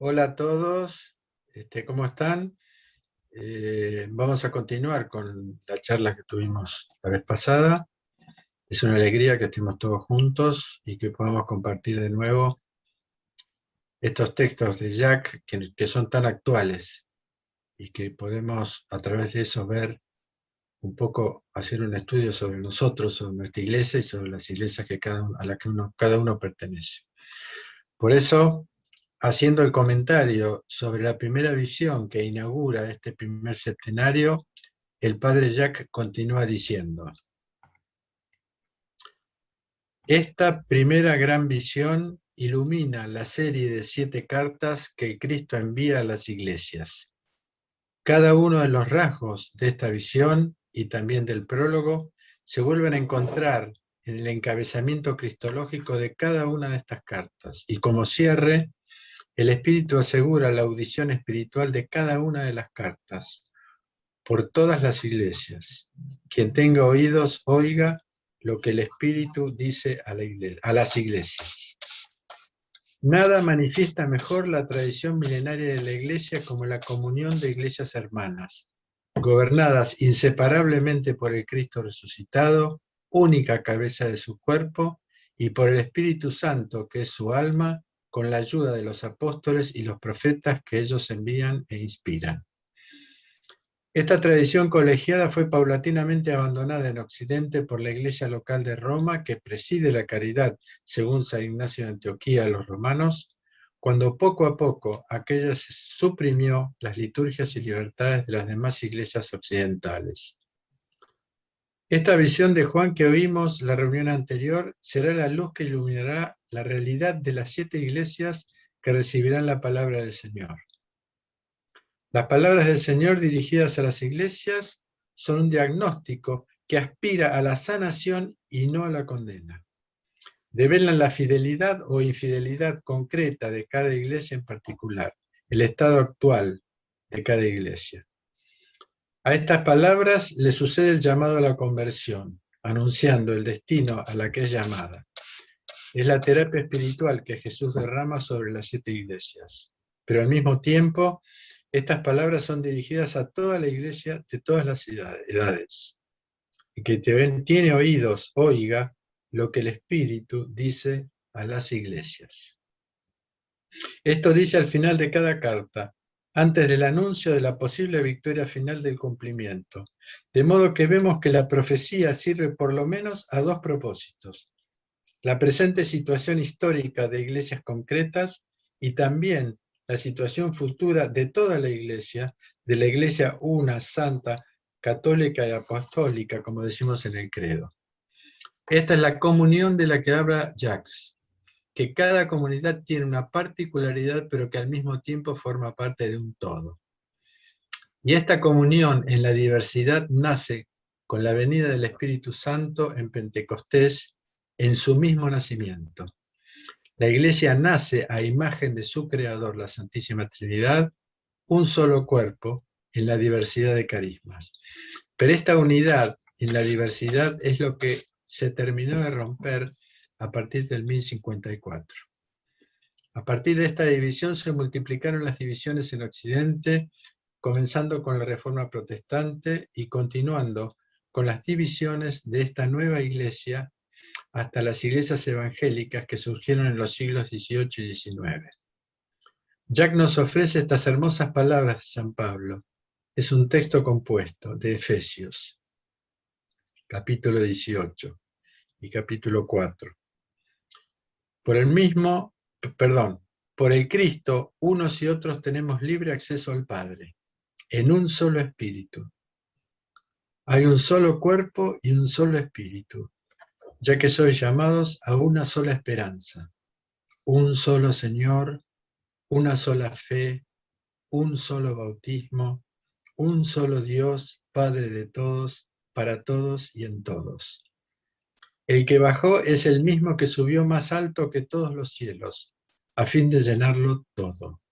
Hola a todos, ¿cómo están? Vamos a continuar con la charla que tuvimos la vez pasada. Es una alegría que estemos todos juntos y que podamos compartir de nuevo estos textos de Jacques que son tan actuales y que podemos a través de eso ver un poco, hacer un estudio sobre nosotros, sobre nuestra iglesia y sobre las iglesias a las que cada uno pertenece. Por eso, haciendo el comentario sobre la primera visión que inaugura este primer septenario, el padre Jacques continúa diciendo: esta primera gran visión ilumina la serie de 7 cartas que Cristo envía a las iglesias. Cada uno de los rasgos de esta visión y también del prólogo se vuelven a encontrar en el encabezamiento cristológico de cada una de estas cartas, y como cierre, el Espíritu asegura la audición espiritual de cada una de las cartas por todas las iglesias. Quien tenga oídos, oiga lo que el Espíritu dice a las iglesias. Nada manifiesta mejor la tradición milenaria de la Iglesia como la comunión de iglesias hermanas, gobernadas inseparablemente por el Cristo resucitado, única cabeza de su cuerpo, y por el Espíritu Santo, que es su alma, con la ayuda de los apóstoles y los profetas que ellos envían e inspiran. Esta tradición colegiada fue paulatinamente abandonada en Occidente por la Iglesia local de Roma, que preside la caridad, según San Ignacio de Antioquía a los romanos, cuando poco a poco aquella suprimió las liturgias y libertades de las demás iglesias occidentales. Esta visión de Juan que oímos la reunión anterior será la luz que iluminará la realidad de las 7 iglesias que recibirán la palabra del Señor. Las palabras del Señor dirigidas a las iglesias son un diagnóstico que aspira a la sanación y no a la condena. Develan la fidelidad o infidelidad concreta de cada iglesia en particular, el estado actual de cada iglesia. A estas palabras le sucede el llamado a la conversión, anunciando el destino a la que es llamada. Es la terapia espiritual que Jesús derrama sobre las 7 iglesias, pero al mismo tiempo estas palabras son dirigidas a toda la iglesia de todas las edades. El que tiene oídos, oiga lo que el Espíritu dice a las iglesias. Esto dice al final de cada carta, antes del anuncio de la posible victoria final del cumplimiento. De modo que vemos que la profecía sirve por lo menos a 2 propósitos: la presente situación histórica de iglesias concretas y también la situación futura de toda la iglesia, de la iglesia una, santa, católica y apostólica, como decimos en el credo. Esta es la comunión de la que habla Jacques, que cada comunidad tiene una particularidad, pero que al mismo tiempo forma parte de un todo. Y esta comunión en la diversidad nace con la venida del Espíritu Santo en Pentecostés, en su mismo nacimiento. La Iglesia nace a imagen de su Creador, la Santísima Trinidad, un solo cuerpo en la diversidad de carismas. Pero esta unidad en la diversidad es lo que se terminó de romper a partir del 1054. A partir de esta división se multiplicaron las divisiones en Occidente, comenzando con la Reforma Protestante y continuando con las divisiones de esta nueva Iglesia hasta las iglesias evangélicas que surgieron en los siglos XVIII y XIX. Jacques nos ofrece estas hermosas palabras de San Pablo. Es un texto compuesto de Efesios, capítulo 18 y capítulo 4. Por el Cristo, unos y otros tenemos libre acceso al Padre, en un solo espíritu. Hay un solo cuerpo y un solo espíritu, ya que sois llamados a una sola esperanza, un solo Señor, una sola fe, un solo bautismo, un solo Dios, Padre de todos, para todos y en todos. El que bajó es el mismo que subió más alto que todos los cielos, a fin de llenarlo todo.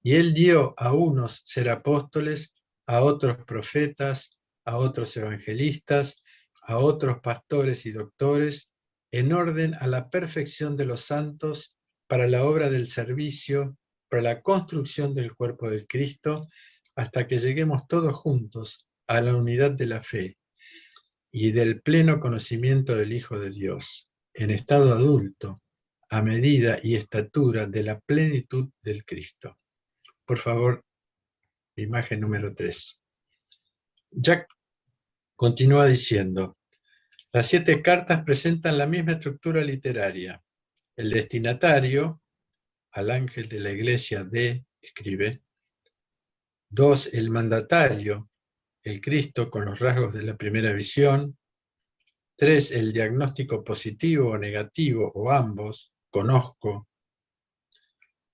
Y él dio a unos ser apóstoles, a otros profetas, a otros evangelistas, a otros pastores y doctores, en orden a la perfección de los santos para la obra del servicio, para la construcción del cuerpo del Cristo, hasta que lleguemos todos juntos a la unidad de la fe y del pleno conocimiento del Hijo de Dios, en estado adulto, a medida y estatura de la plenitud del Cristo. Por favor, imagen número 3. Jack continúa diciendo, las 7 cartas presentan la misma estructura literaria. El destinatario, al ángel de la iglesia de, escribe. 2, el mandatario, el Cristo con los rasgos de la primera visión. 3, el diagnóstico positivo o negativo, o ambos, conozco.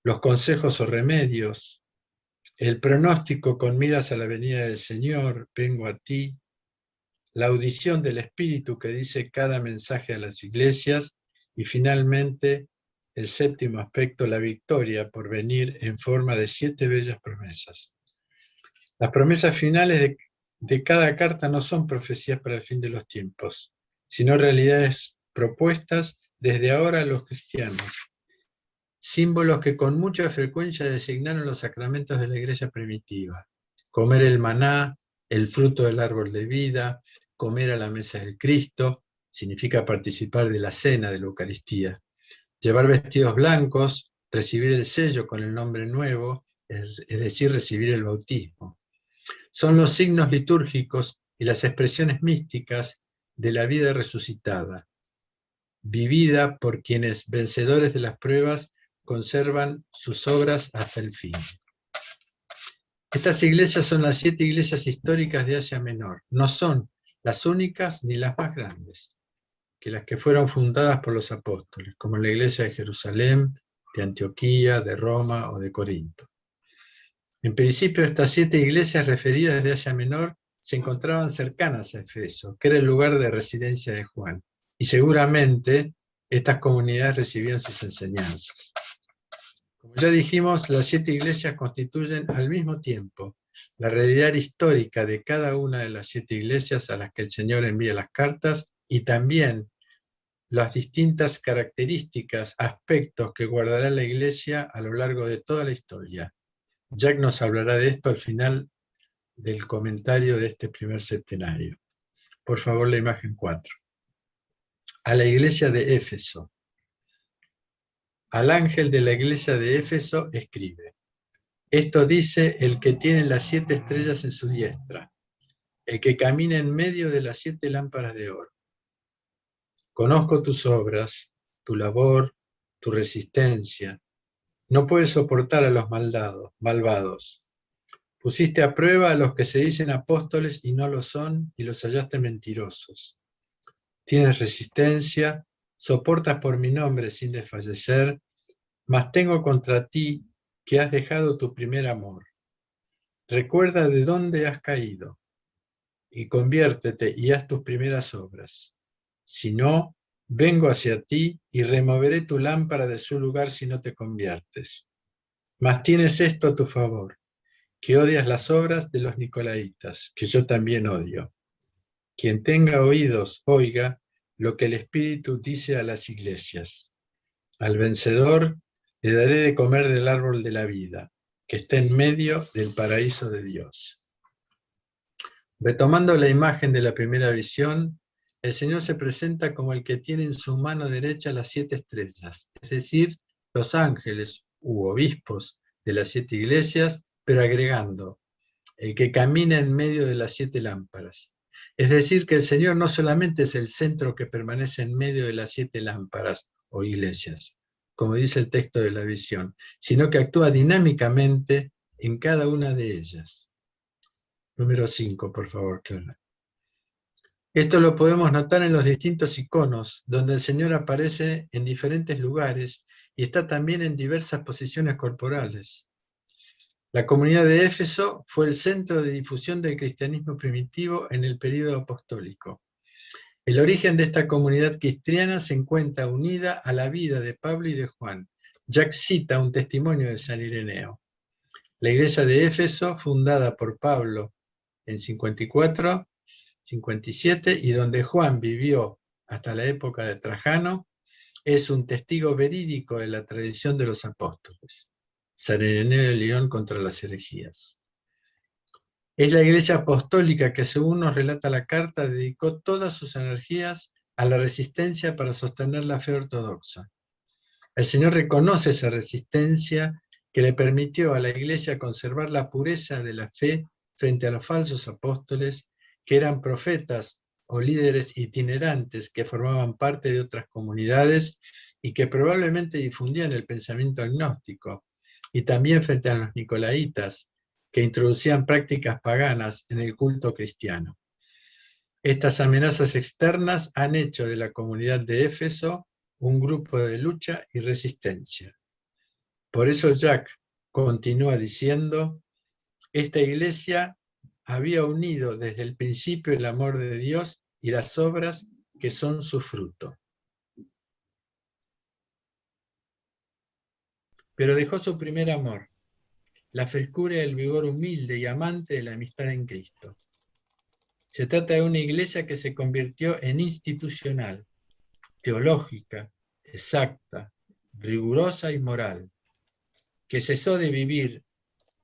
Los consejos o remedios. El pronóstico con miras a la venida del Señor, vengo a ti. La audición del Espíritu que dice cada mensaje a las iglesias. Y finalmente, el 7º aspecto, la victoria por venir en forma de 7 bellas promesas. Las promesas finales de cada carta no son profecías para el fin de los tiempos, sino realidades propuestas desde ahora a los cristianos, símbolos que con mucha frecuencia designaron los sacramentos de la iglesia primitiva. Comer el maná, el fruto del árbol de vida, comer a la mesa del Cristo, significa participar de la cena de la Eucaristía. Llevar vestidos blancos, recibir el sello con el nombre nuevo, es decir, recibir el bautismo. Son los signos litúrgicos y las expresiones místicas de la vida resucitada, vivida por quienes, vencedores de las pruebas, conservan sus obras hasta el fin. Estas iglesias son las 7 iglesias históricas de Asia Menor. No son las únicas ni las más grandes, que las que fueron fundadas por los apóstoles, como la iglesia de Jerusalén, de Antioquía, de Roma o de Corinto. En principio, estas 7 iglesias referidas de Asia Menor se encontraban cercanas a Efeso, que era el lugar de residencia de Juan, y seguramente estas comunidades recibían sus enseñanzas. Como ya dijimos, las 7 iglesias constituyen al mismo tiempo la realidad histórica de cada una de las 7 iglesias a las que el Señor envía las cartas y también las distintas características, aspectos que guardará la iglesia a lo largo de toda la historia. Jack nos hablará de esto al final del comentario de este primer septenario. Por favor, la imagen 4. A la iglesia de Éfeso. Al ángel de la iglesia de Éfeso escribe: esto dice el que tiene las 7 estrellas en su diestra, el que camina en medio de las 7 lámparas de oro. Conozco tus obras, tu labor, tu resistencia. No puedes soportar a los malvados. Pusiste a prueba a los que se dicen apóstoles y no lo son, y los hallaste mentirosos. Tienes resistencia, soportas por mi nombre sin desfallecer, mas tengo contra ti que has dejado tu primer amor. Recuerda de dónde has caído, y conviértete y haz tus primeras obras. Si no, vengo hacia ti y removeré tu lámpara de su lugar si no te conviertes. Mas tienes esto a tu favor, que odias las obras de los nicolaitas, que yo también odio. Quien tenga oídos, oiga lo que el Espíritu dice a las iglesias. Al vencedor le daré de comer del árbol de la vida, que está en medio del paraíso de Dios. Retomando la imagen de la primera visión, el Señor se presenta como el que tiene en su mano derecha las 7 estrellas, es decir, los ángeles u obispos de las 7 iglesias, pero agregando, el que camina en medio de las 7 lámparas. Es decir, que el Señor no solamente es el centro que permanece en medio de las 7 lámparas o iglesias, como dice el texto de la visión, sino que actúa dinámicamente en cada una de ellas. Número 5, por favor, Clara. Esto lo podemos notar en los distintos iconos, donde el Señor aparece en diferentes lugares y está también en diversas posiciones corporales. La comunidad de Éfeso fue el centro de difusión del cristianismo primitivo en el período apostólico. El origen de esta comunidad cristiana se encuentra unida a la vida de Pablo y de Juan. Jack cita un testimonio de San Ireneo. La iglesia de Éfeso, fundada por Pablo en 54, 57, y donde Juan vivió hasta la época de Trajano, es un testigo verídico de la tradición de los apóstoles. San Ireneo de León contra las herejías. Es la Iglesia Apostólica que, según nos relata la carta, dedicó todas sus energías a la resistencia para sostener la fe ortodoxa. El Señor reconoce esa resistencia que le permitió a la Iglesia conservar la pureza de la fe frente a los falsos apóstoles, que eran profetas o líderes itinerantes que formaban parte de otras comunidades y que probablemente difundían el pensamiento agnóstico, y también frente a los nicolaitas, que introducían prácticas paganas en el culto cristiano. Estas amenazas externas han hecho de la comunidad de Éfeso un grupo de lucha y resistencia. Por eso Jack continúa diciendo, esta iglesia había unido desde el principio el amor de Dios y las obras que son su fruto. Pero dejó su primer amor, la frescura y el vigor humilde y amante de la amistad en Cristo. Se trata de una iglesia que se convirtió en institucional, teológica, exacta, rigurosa y moral, que cesó de vivir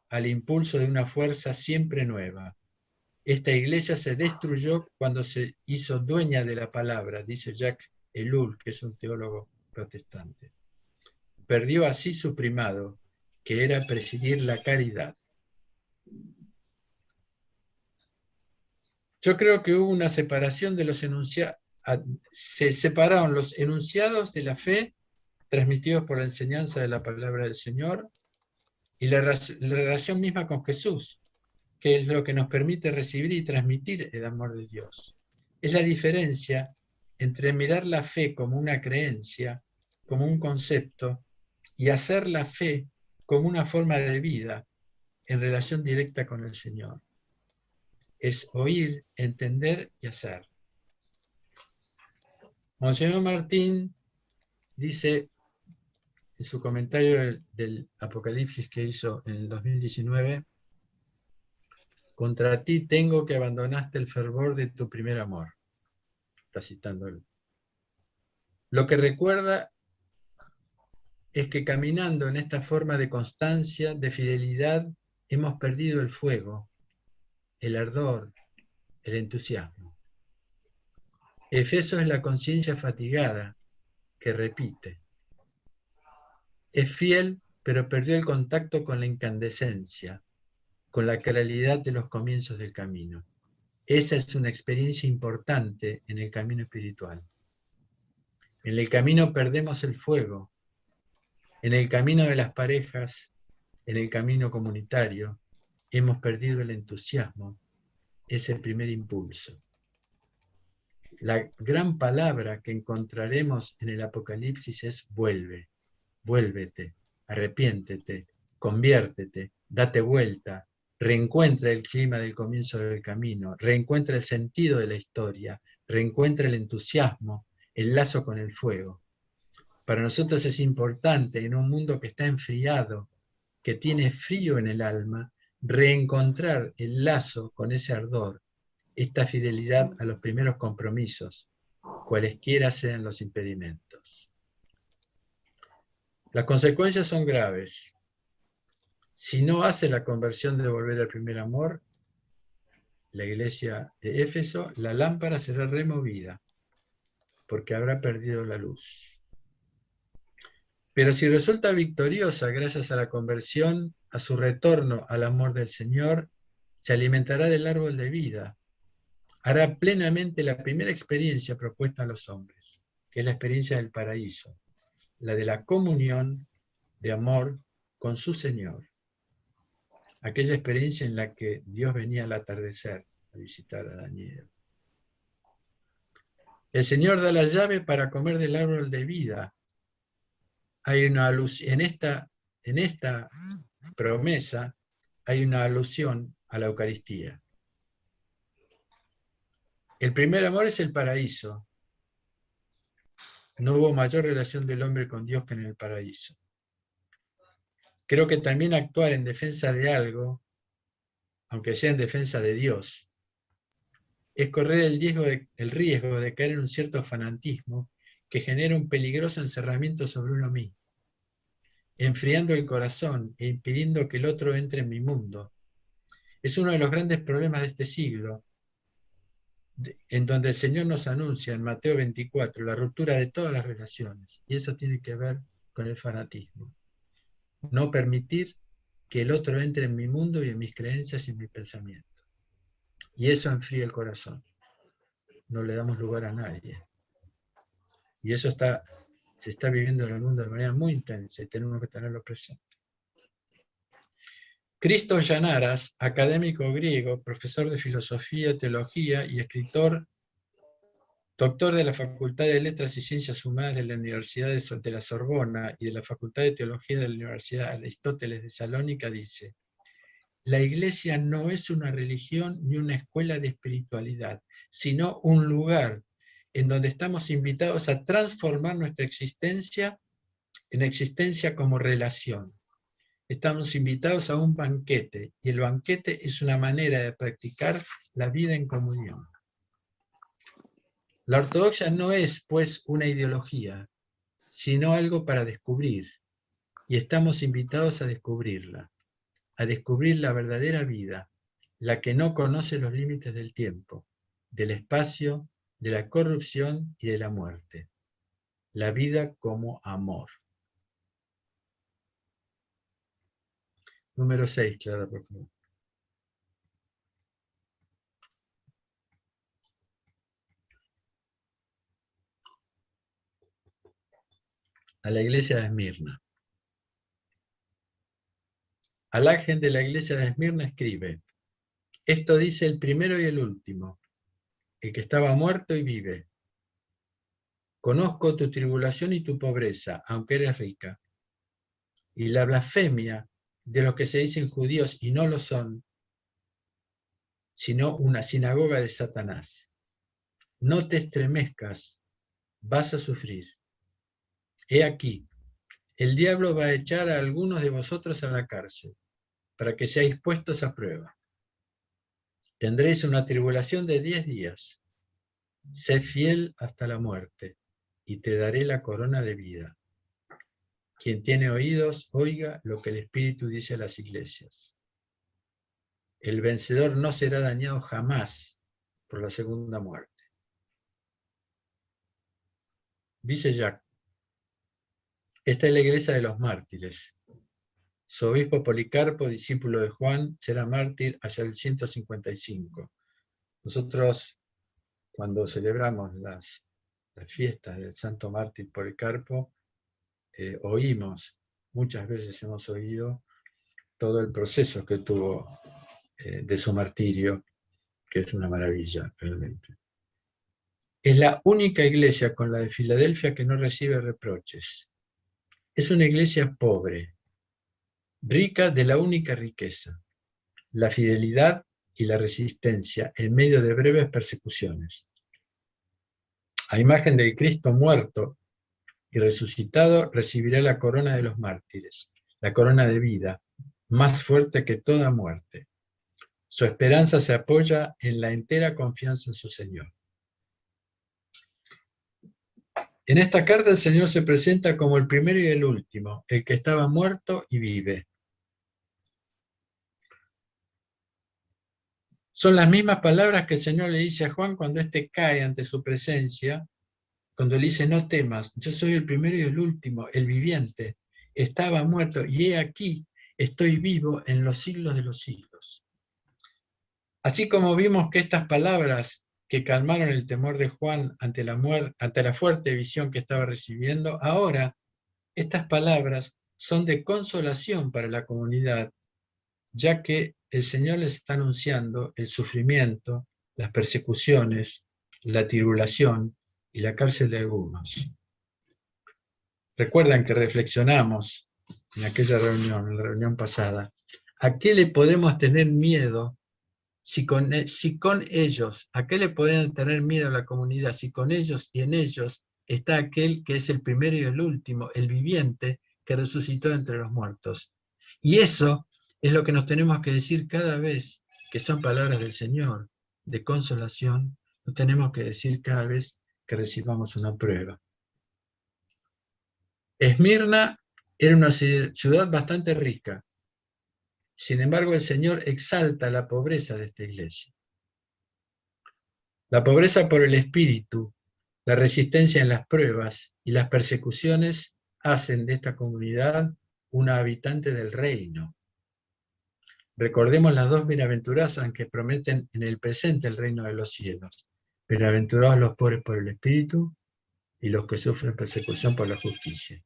al impulso de una fuerza siempre nueva. Esta iglesia se destruyó cuando se hizo dueña de la palabra, dice Jacques Ellul, que es un teólogo protestante. Perdió así su primado, que era presidir la caridad. Yo creo que hubo una separación de los enunciados, se separaron los enunciados de la fe transmitidos por la enseñanza de la palabra del Señor y la relación misma con Jesús, que es lo que nos permite recibir y transmitir el amor de Dios. Es la diferencia entre mirar la fe como una creencia, como un concepto, y hacer la fe como una forma de vida en relación directa con el Señor. Es oír, entender y hacer. Monseñor Martín dice en su comentario del Apocalipsis que hizo en el 2019, contra ti tengo que abandonaste el fervor de tu primer amor. Está citando él. Lo que recuerda es que caminando en esta forma de constancia, de fidelidad, hemos perdido el fuego, el ardor, el entusiasmo. Efeso es la conciencia fatigada que repite. Es fiel, pero perdió el contacto con la incandescencia, con la claridad de los comienzos del camino. Esa es una experiencia importante en el camino espiritual. En el camino perdemos el fuego. En el camino de las parejas, en el camino comunitario, hemos perdido el entusiasmo, ese primer impulso. La gran palabra que encontraremos en el Apocalipsis es vuelve, vuélvete, arrepiéntete, conviértete, date vuelta, reencuentra el clima del comienzo del camino, reencuentra el sentido de la historia, reencuentra el entusiasmo, el lazo con el fuego. Para nosotros es importante, en un mundo que está enfriado, que tiene frío en el alma, reencontrar el lazo con ese ardor, esta fidelidad a los primeros compromisos, cualesquiera sean los impedimentos. Las consecuencias son graves. Si no hace la conversión de volver al primer amor, la iglesia de Éfeso, la lámpara será removida, porque habrá perdido la luz. Pero si resulta victoriosa gracias a la conversión, a su retorno al amor del Señor, se alimentará del árbol de vida, hará plenamente la primera experiencia propuesta a los hombres, que es la experiencia del paraíso, la de la comunión de amor con su Señor, aquella experiencia en la que Dios venía al atardecer a visitar a Daniel. El Señor da la llave para comer del árbol de vida. Hay una alusión, en esta promesa hay una alusión a la Eucaristía. El primer amor es el paraíso. No hubo mayor relación del hombre con Dios que en el paraíso. Creo que también actuar en defensa de algo, aunque sea en defensa de Dios, es correr el riesgo de caer en un cierto fanatismo que genera un peligroso encerramiento sobre uno mismo. enfriando el corazón e impidiendo que el otro entre en mi mundo. Es uno de los grandes problemas de este siglo, en donde el Señor nos anuncia en Mateo 24 la ruptura de todas las relaciones, y eso tiene que ver con el fanatismo. No permitir que el otro entre en mi mundo y en mis creencias y en mis pensamientos. Y eso enfría el corazón. No le damos lugar a nadie. Y eso se está viviendo en el mundo de manera muy intensa y tenemos que tenerlo presente. Christos Llanaras, académico griego, profesor de filosofía, teología y escritor, doctor de la Facultad de Letras y Ciencias Humanas de la Universidad de la Sorbona y de la Facultad de Teología de la Universidad Aristóteles de Salónica, dice: la Iglesia no es una religión ni una escuela de espiritualidad, sino un lugar en donde estamos invitados a transformar nuestra existencia en existencia como relación. Estamos invitados a un banquete, y el banquete es una manera de practicar la vida en comunión. La ortodoxia no es, pues, una ideología, sino algo para descubrir, y estamos invitados a descubrirla, a descubrir la verdadera vida, la que no conoce los límites del tiempo, del espacio, de la corrupción y de la muerte. La vida como amor. Número 6, Clara, por favor. A la iglesia de Esmirna. Al ángel de la iglesia de Esmirna escribe: esto dice el primero y el último, el que estaba muerto y vive. Conozco tu tribulación y tu pobreza, aunque eres rica, y la blasfemia de los que se dicen judíos y no lo son, sino una sinagoga de Satanás. No te estremezcas, vas a sufrir. He aquí, el diablo va a echar a algunos de vosotros a la cárcel, para que seáis puestos a prueba. Tendréis una tribulación de 10 días. Sé fiel hasta la muerte, y te daré la corona de vida. Quien tiene oídos, oiga lo que el Espíritu dice a las iglesias. El vencedor no será dañado jamás por la segunda muerte. Dice Jacques: esta es la iglesia de los mártires. Su obispo Policarpo, discípulo de Juan, será mártir hacia el 155. Nosotros, cuando celebramos las fiestas del santo mártir Policarpo, oímos, muchas veces hemos oído todo el proceso que tuvo de su martirio, que es una maravilla realmente. Es la única iglesia con la de Filadelfia que no recibe reproches. Es una iglesia pobre, rica de la única riqueza, la fidelidad y la resistencia en medio de breves persecuciones. A imagen del Cristo muerto y resucitado, recibirá la corona de los mártires, la corona de vida, más fuerte que toda muerte. Su esperanza se apoya en la entera confianza en su Señor. En esta carta el Señor se presenta como el primero y el último, el que estaba muerto y vive. Son las mismas palabras que el Señor le dice a Juan cuando éste cae ante su presencia, cuando le dice: no temas, yo soy el primero y el último, el viviente. Estaba muerto y he aquí, estoy vivo en los siglos de los siglos. Así como vimos que estas palabras que calmaron el temor de Juan ante la fuerte visión que estaba recibiendo, ahora estas palabras son de consolación para la comunidad, ya que el Señor les está anunciando el sufrimiento, las persecuciones, la tribulación y la cárcel de algunos. Recuerdan que reflexionamos en aquella reunión, en la reunión pasada, ¿a qué le podemos tener miedo si con ellos, a qué le pueden tener miedo a la comunidad si con ellos y en ellos está aquel que es el primero y el último, el viviente que resucitó entre los muertos? Y eso es lo que nos tenemos que decir cada vez que son palabras del Señor, de consolación, lo tenemos que decir cada vez que recibamos una prueba. Esmirna Era una ciudad bastante rica. Sin embargo, el Señor exalta la pobreza de esta iglesia. La pobreza por el espíritu, la resistencia en las pruebas y las persecuciones hacen de esta comunidad una habitante del reino. Recordemos las dos bienaventuranzas que prometen en el presente el reino de los cielos. Bienaventurados los pobres por el espíritu y los que sufren persecución por la justicia.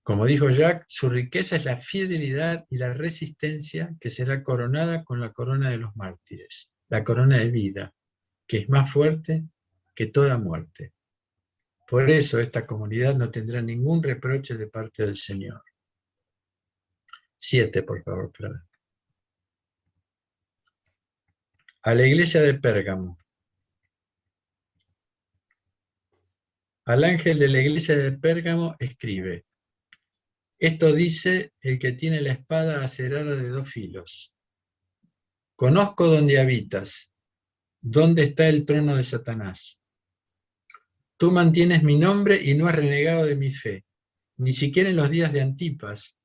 Como dijo Jacques, su riqueza es la fidelidad y la resistencia que será coronada con la corona de los mártires, la corona de vida, que es más fuerte que toda muerte. Por eso esta comunidad no tendrá ningún reproche de parte del Señor. 7, por favor, Clara. A la iglesia de Pérgamo. Al ángel de la iglesia de Pérgamo escribe: esto dice el que tiene la espada acerada de 2 filos. Conozco dónde habitas, dónde está el trono de Satanás. Tú mantienes mi nombre y no has renegado de mi fe, ni siquiera en los días de Antipas.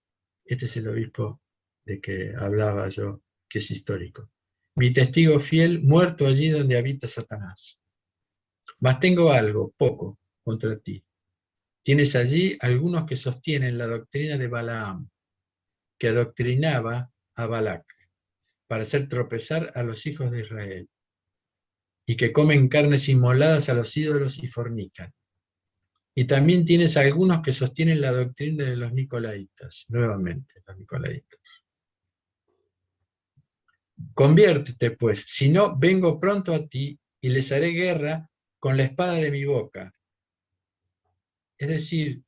Este es el obispo de que hablaba yo, que es histórico. Mi testigo fiel, muerto allí donde habita Satanás. Mas tengo algo, poco, contra ti. Tienes allí algunos que sostienen la doctrina de Balaam, que adoctrinaba a Balac para hacer tropezar a los hijos de Israel, y que comen carnes inmoladas a los ídolos y fornican. Y también tienes algunos que sostienen la doctrina de los nicolaitas, nuevamente los nicolaitas. Conviértete, pues, si no, vengo pronto a ti y les haré guerra con la espada de mi boca. Es decir,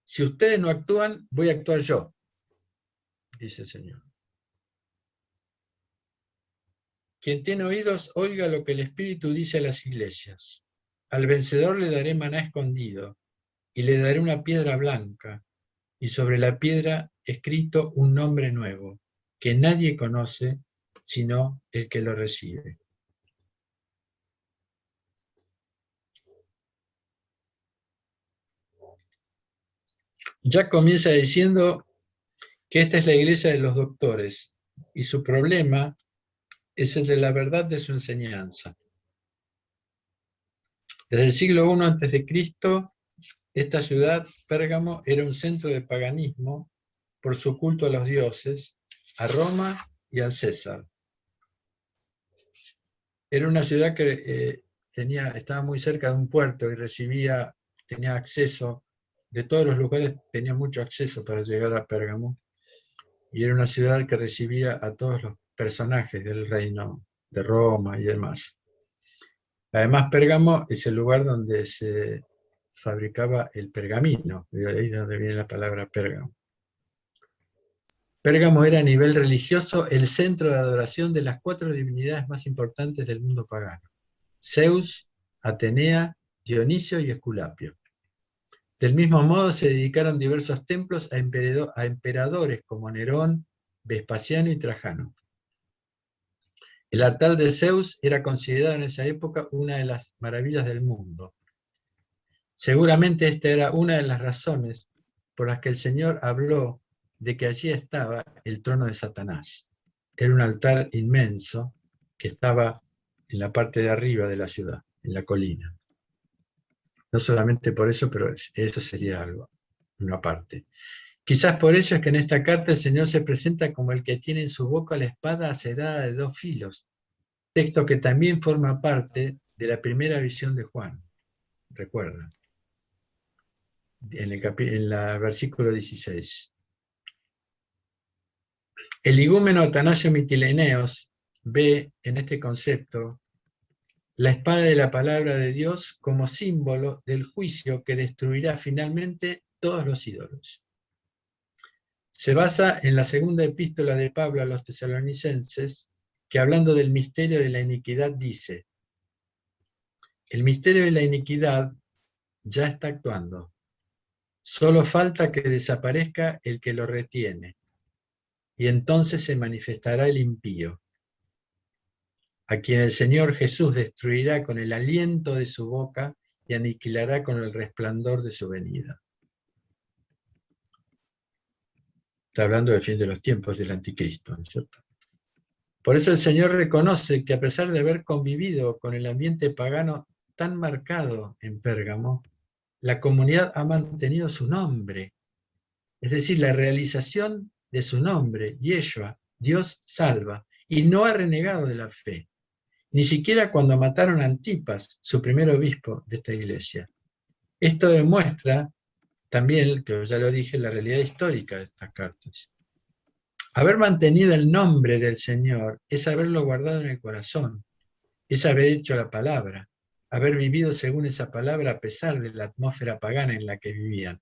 si ustedes no actúan, voy a actuar yo, dice el Señor. Quien tiene oídos, oiga lo que el Espíritu dice a las iglesias. Al vencedor le daré maná escondido, y le daré una piedra blanca, y sobre la piedra escrito un nombre nuevo, que nadie conoce sino el que lo recibe. Ya comienza diciendo que esta es la iglesia de los doctores, y su problema es el de la verdad de su enseñanza. Desde el siglo I a.C., esta ciudad, Pérgamo, era un centro de paganismo por su culto a los dioses, a Roma y al César. Era una ciudad que estaba muy cerca de un puerto y tenía acceso, de todos los lugares tenía mucho acceso para llegar a Pérgamo, y era una ciudad que recibía a todos los personajes del reino de Roma y demás. Además, Pérgamo es el lugar donde se fabricaba el pergamino, de ahí de donde viene la palabra Pérgamo. Pérgamo era a nivel religioso el centro de adoración de las 4 divinidades más importantes del mundo pagano: Zeus, Atenea, Dionisio y Esculapio. Del mismo modo se dedicaron diversos templos a emperadores como Nerón, Vespasiano y Trajano. El altar de Zeus era considerado en esa época una de las maravillas del mundo. Seguramente esta era una de las razones por las que el Señor habló de que allí estaba el trono de Satanás. Era un altar inmenso que estaba en la parte de arriba de la ciudad, en la colina. No solamente por eso, pero eso sería algo, una parte. Quizás por eso es que en esta carta el Señor se presenta como el que tiene en su boca la espada acerada de 2 filos, texto que también forma parte de la primera visión de Juan, recuerda, en el versículo 16. El igúmeno Atanasio Mitileneos ve en este concepto la espada de la palabra de Dios como símbolo del juicio que destruirá finalmente todos los ídolos. Se basa en la segunda epístola de Pablo a los tesalonicenses, que hablando del misterio de la iniquidad dice: el misterio de la iniquidad ya está actuando, solo falta que desaparezca el que lo retiene, y entonces se manifestará el impío, a quien el Señor Jesús destruirá con el aliento de su boca y aniquilará con el resplandor de su venida. Está hablando del fin de los tiempos del anticristo, ¿no es cierto? Por eso el Señor reconoce que a pesar de haber convivido con el ambiente pagano tan marcado en Pérgamo, la comunidad ha mantenido su nombre, es decir, la realización de su nombre, Yeshua, Dios salva, y no ha renegado de la fe, ni siquiera cuando mataron a Antipas, su primer obispo de esta iglesia. Esto demuestra también, que ya lo dije, la realidad histórica de estas cartas. Haber mantenido el nombre del Señor es haberlo guardado en el corazón, es haber hecho la palabra, haber vivido según esa palabra a pesar de la atmósfera pagana en la que vivían.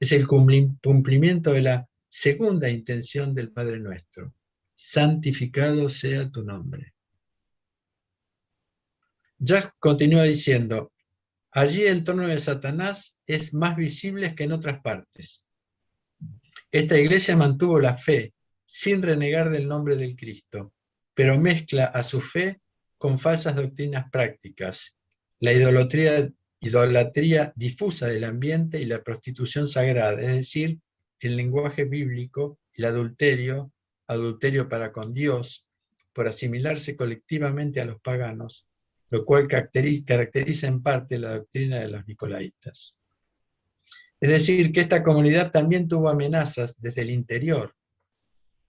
Es el cumplimiento de la segunda intención del Padre Nuestro. Santificado sea tu nombre. Jack continúa diciendo, allí el trono de Satanás es más visible que en otras partes. Esta iglesia mantuvo la fe sin renegar del nombre del Cristo, pero mezcla a su fe con falsas doctrinas prácticas, la idolatría difusa del ambiente y la prostitución sagrada, es decir, el lenguaje bíblico, el adulterio para con Dios, por asimilarse colectivamente a los paganos, lo cual caracteriza en parte la doctrina de los nicolaitas. Es decir, que esta comunidad también tuvo amenazas desde el interior.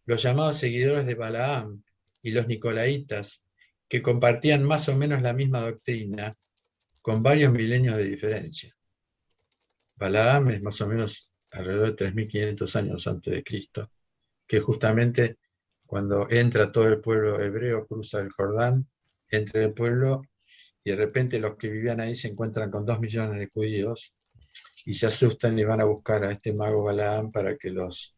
Los llamados seguidores de Balaam y los nicolaitas, que compartían más o menos la misma doctrina, con varios milenios de diferencia. Balaam es más o menos alrededor de 3.500 años antes de Cristo, que justamente cuando entra todo el pueblo hebreo, cruza el Jordán, entra el pueblo y de repente los que vivían ahí se encuentran con 2 millones de judíos y se asustan y van a buscar a este mago Balaam para que los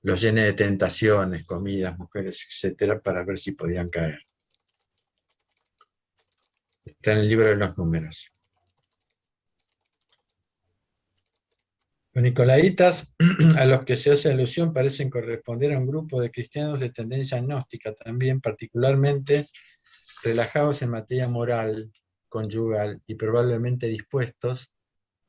llene de tentaciones, comidas, mujeres, etcétera, para ver si podían caer. Está en el libro de los Números. Los nicolaitas, a los que se hace alusión, parecen corresponder a un grupo de cristianos de tendencia gnóstica también, particularmente relajados en materia moral, conyugal y probablemente dispuestos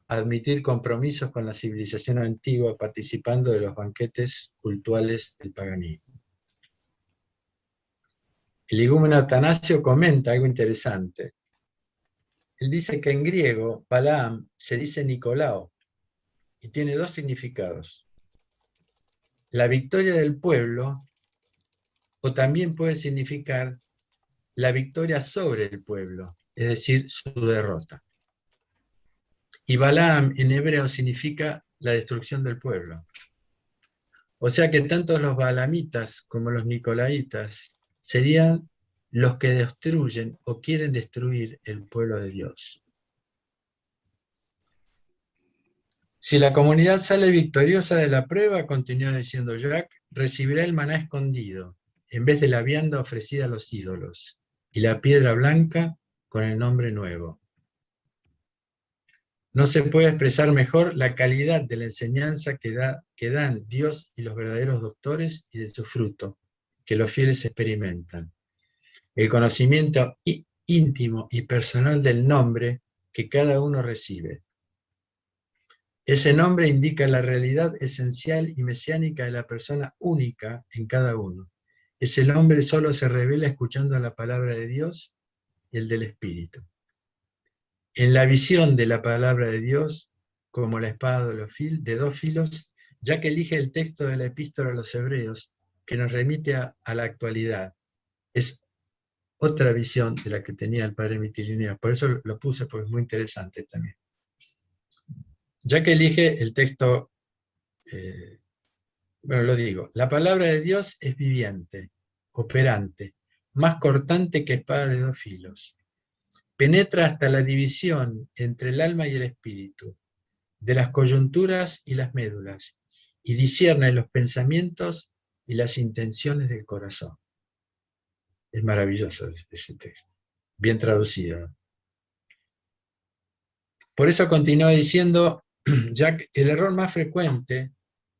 a admitir compromisos con la civilización antigua, participando de los banquetes cultuales del paganismo. El igúmeno Atanasio comenta algo interesante. Él dice que en griego, Balaam se dice Nicolao, y tiene dos significados. La victoria del pueblo, o también puede significar la victoria sobre el pueblo, es decir, su derrota. Y Balaam en hebreo significa la destrucción del pueblo. O sea que tanto los balamitas como los nicolaitas serían los que destruyen o quieren destruir el pueblo de Dios. Si la comunidad sale victoriosa de la prueba, continúa diciendo Jack, recibirá el maná escondido, en vez de la vianda ofrecida a los ídolos, y la piedra blanca con el nombre nuevo. No se puede expresar mejor la calidad de la enseñanza que dan Dios y los verdaderos doctores y de su fruto, que los fieles experimentan. El conocimiento íntimo y personal del nombre que cada uno recibe. Ese nombre indica la realidad esencial y mesiánica de la persona única en cada uno. Ese nombre solo se revela escuchando la palabra de Dios y el del Espíritu. En la visión de la palabra de Dios, como la espada de dos filos, ya que elige el texto de la epístola a los hebreos, que nos remite a la actualidad. Es otra visión de la que tenía el padre Mitilineo. Por eso lo puse, porque es muy interesante también. Ya que elige el texto, lo digo, la palabra de Dios es viviente, operante, más cortante que espada de dos filos. Penetra hasta la división entre el alma y el espíritu, de las coyunturas y las médulas, y discierne los pensamientos y las intenciones del corazón. Es maravilloso ese texto, bien traducido. Por eso continúa diciendo Jack, el error más frecuente,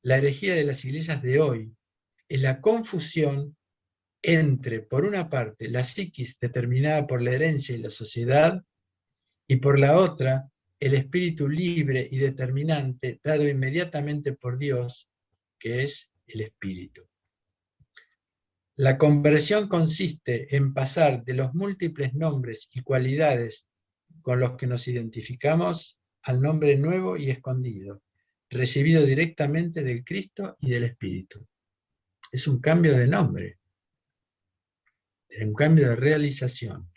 la herejía de las iglesias de hoy, es la confusión entre, por una parte, la psiquis determinada por la herencia y la sociedad, y por la otra, el espíritu libre y determinante dado inmediatamente por Dios, que es el espíritu. La conversión consiste en pasar de los múltiples nombres y cualidades con los que nos identificamos al nombre nuevo y escondido, recibido directamente del Cristo y del Espíritu. Es un cambio de nombre, un cambio de realización.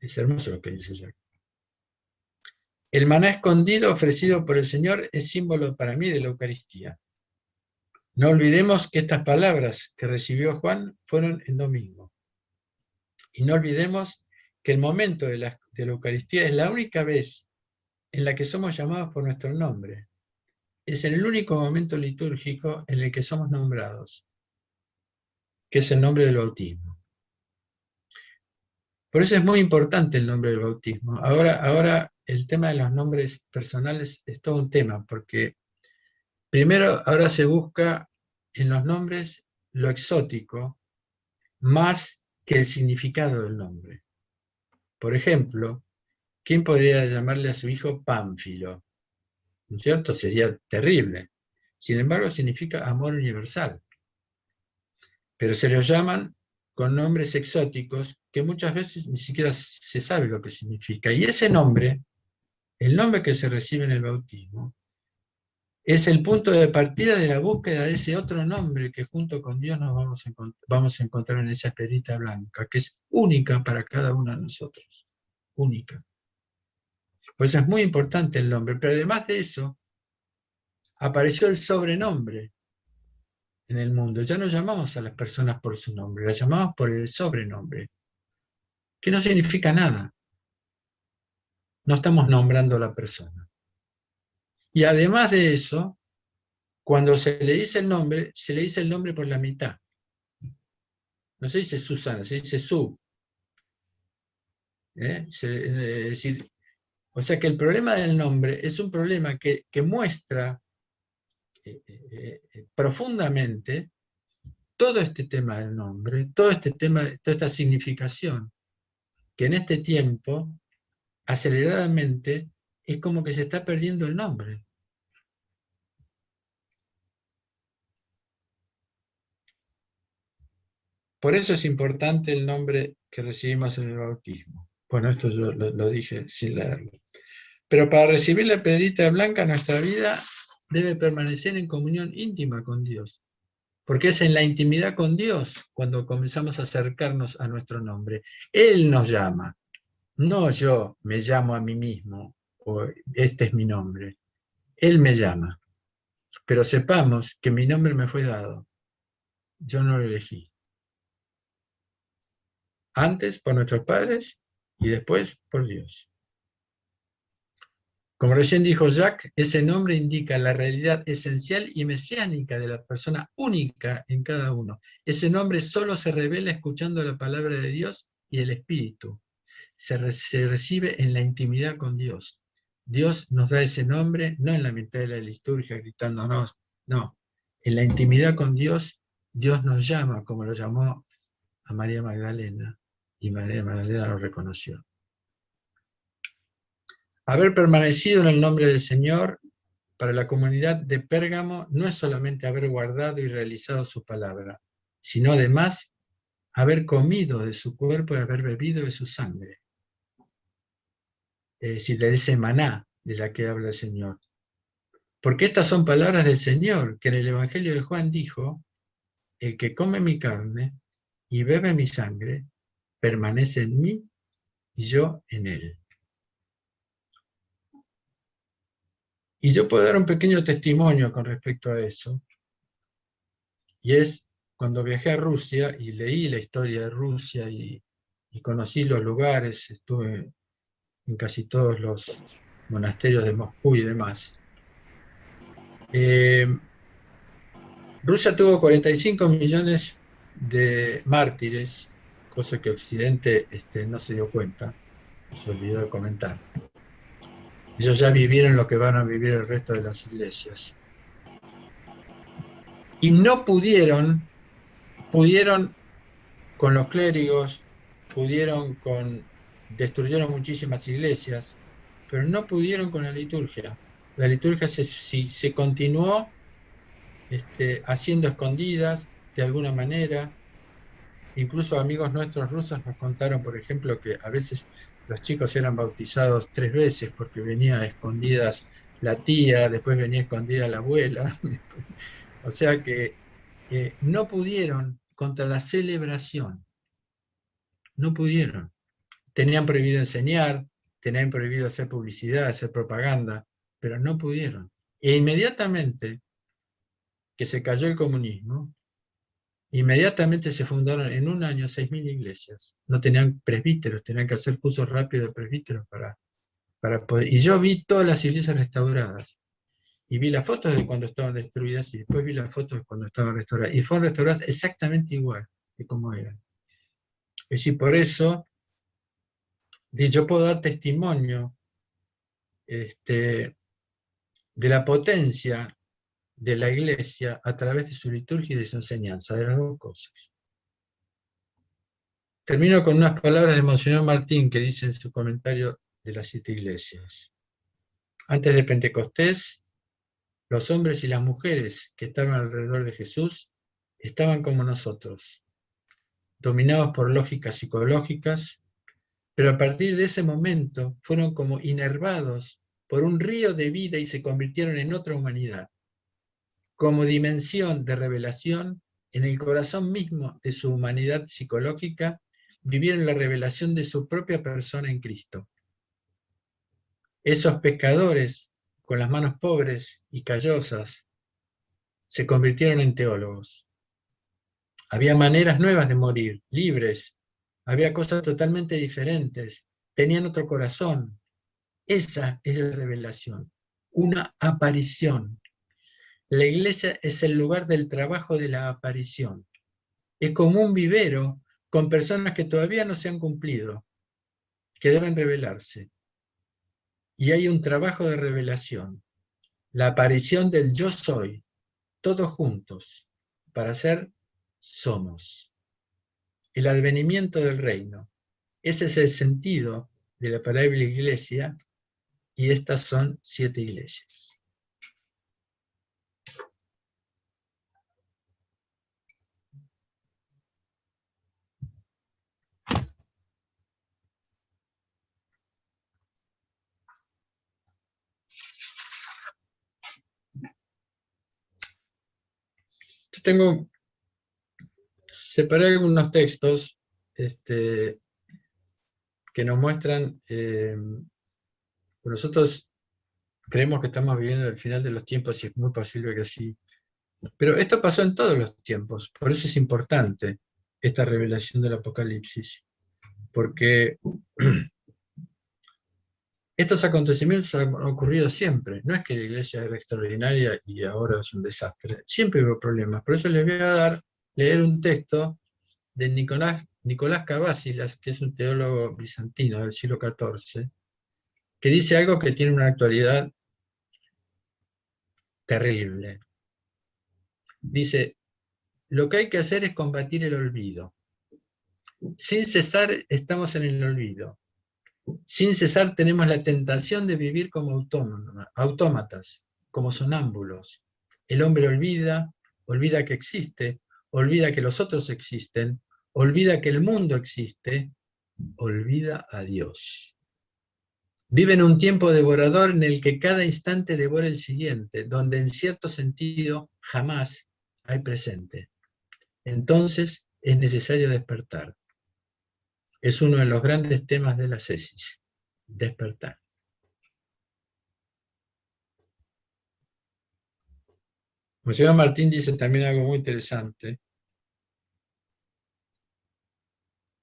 Es hermoso lo que dice Jack. El maná escondido ofrecido por el Señor es símbolo para mí de la Eucaristía. No olvidemos que estas palabras que recibió Juan fueron en domingo. Y no olvidemos que el momento de la Eucaristía es la única vez en la que somos llamados por nuestro nombre. Es el único momento litúrgico en el que somos nombrados, que es el nombre del bautismo. Por eso es muy importante el nombre del bautismo. Ahora el tema de los nombres personales es todo un tema, porque primero ahora se busca en los nombres lo exótico más que el significado del nombre. Por ejemplo, ¿quién podría llamarle a su hijo Pánfilo? ¿No es cierto? Sería terrible. Sin embargo, significa amor universal. Pero se los llaman con nombres exóticos que muchas veces ni siquiera se sabe lo que significa. Y ese nombre, el nombre que se recibe en el bautismo, es el punto de partida de la búsqueda de ese otro nombre que junto con Dios nos vamos a encontrar en esa perita blanca, que es única para cada uno de nosotros. Única. Pues es muy importante el nombre, pero además de eso, apareció el sobrenombre en el mundo. Ya no llamamos a las personas por su nombre, las llamamos por el sobrenombre, que no significa nada. No estamos nombrando a la persona. Y además de eso, cuando se le dice el nombre, se le dice el nombre por la mitad. No se dice Susana, se dice Su. Es decir, o sea que el problema del nombre es un problema que muestra profundamente todo este tema del nombre, todo este tema, toda esta significación, que en este tiempo, aceleradamente, es como que se está perdiendo el nombre. Por eso es importante el nombre que recibimos en el bautismo. Bueno, esto yo lo dije sin leerlo. Pero para recibir la piedrita blanca, nuestra vida debe permanecer en comunión íntima con Dios. Porque es en la intimidad con Dios cuando comenzamos a acercarnos a nuestro nombre. Él nos llama, no yo me llamo a mí mismo, o este es mi nombre. Él me llama. Pero sepamos que mi nombre me fue dado. Yo no lo elegí. Antes por nuestros padres y después por Dios. Como recién dijo Jacques, ese nombre indica la realidad esencial y mesiánica de la persona única en cada uno. Ese nombre solo se revela escuchando la palabra de Dios y el Espíritu. Se recibe en la intimidad con Dios. Dios nos da ese nombre, no en la mitad de la liturgia gritándonos, no. En la intimidad con Dios, Dios nos llama, como lo llamó a María Magdalena, y María Magdalena lo reconoció. Haber permanecido en el nombre del Señor para la comunidad de Pérgamo no es solamente haber guardado y realizado su palabra, sino además haber comido de su cuerpo y haber bebido de su sangre. Es decir, de ese maná de la que habla el Señor. Porque estas son palabras del Señor, que en el Evangelio de Juan dijo, el que come mi carne y bebe mi sangre, permanece en mí y yo en él. Y yo puedo dar un pequeño testimonio con respecto a eso, y es cuando viajé a Rusia y leí la historia de Rusia y conocí los lugares, estuve en casi todos los monasterios de Moscú y demás. Rusia tuvo 45 millones de mártires, cosa que Occidente no se dio cuenta, se olvidó de comentar. Ellos ya vivieron lo que van a vivir el resto de las iglesias. Y no pudieron con los clérigos, destruyeron muchísimas iglesias, pero no pudieron con la liturgia. La liturgia se continuó haciendo escondidas de alguna manera. Incluso amigos nuestros rusos nos contaron, por ejemplo, que a veces los chicos eran bautizados 3 veces porque venía a escondidas la tía, después venía escondida la abuela. O sea que no pudieron contra la celebración, no pudieron. Tenían prohibido enseñar, tenían prohibido hacer publicidad, hacer propaganda, pero no pudieron. E inmediatamente que se cayó el comunismo, inmediatamente se fundaron en un año 6.000 iglesias. No tenían presbíteros, tenían que hacer cursos rápidos de presbíteros para poder. Y yo vi todas las iglesias restauradas. Y vi las fotos de cuando estaban destruidas y después vi las fotos de cuando estaban restauradas. Y fueron restauradas exactamente igual que como eran. Es decir, por eso yo puedo dar testimonio de la potencia de la iglesia a través de su liturgia y de su enseñanza, de las dos cosas. Termino con unas palabras de Monseñor Martín que dice en su comentario de las 7 iglesias. Antes de Pentecostés, los hombres y las mujeres que estaban alrededor de Jesús estaban como nosotros, dominados por lógicas psicológicas, pero a partir de ese momento fueron como inervados por un río de vida y se convirtieron en otra humanidad, como dimensión de revelación en el corazón mismo de su humanidad psicológica, vivieron la revelación de su propia persona en Cristo. Esos pescadores, con las manos pobres y callosas, se convirtieron en teólogos. Había maneras nuevas de morir, libres. Había cosas totalmente diferentes. Tenían otro corazón. Esa es la revelación, una aparición. La iglesia es el lugar del trabajo de la aparición. Es como un vivero con personas que todavía no se han cumplido, que deben revelarse. Y hay un trabajo de revelación, la aparición del yo soy, todos juntos, para ser somos. El advenimiento del reino. Ese es el sentido de la palabra iglesia, y estas son 7 iglesias. Separé algunos textos que nos muestran, nosotros creemos que estamos viviendo el final de los tiempos y es muy posible que sí, pero esto pasó en todos los tiempos, por eso es importante esta revelación del Apocalipsis, porque estos acontecimientos han ocurrido siempre, no es que la iglesia era extraordinaria y ahora es un desastre, siempre hubo problemas, por eso les voy a leer un texto de Nicolás Cavazzilas, que es un teólogo bizantino del siglo XIV, que dice algo que tiene una actualidad terrible. Dice, lo que hay que hacer es combatir el olvido. Sin cesar estamos en el olvido. Sin cesar tenemos la tentación de vivir como autómatas, como sonámbulos. El hombre olvida que existe, olvida que los otros existen, olvida que el mundo existe, olvida a Dios. Vive en un tiempo devorador en el que cada instante devora el siguiente, donde en cierto sentido jamás hay presente. Entonces es necesario despertar. Es uno de los grandes temas de la ascesis, despertar. Monseñor Martín dice también algo muy interesante,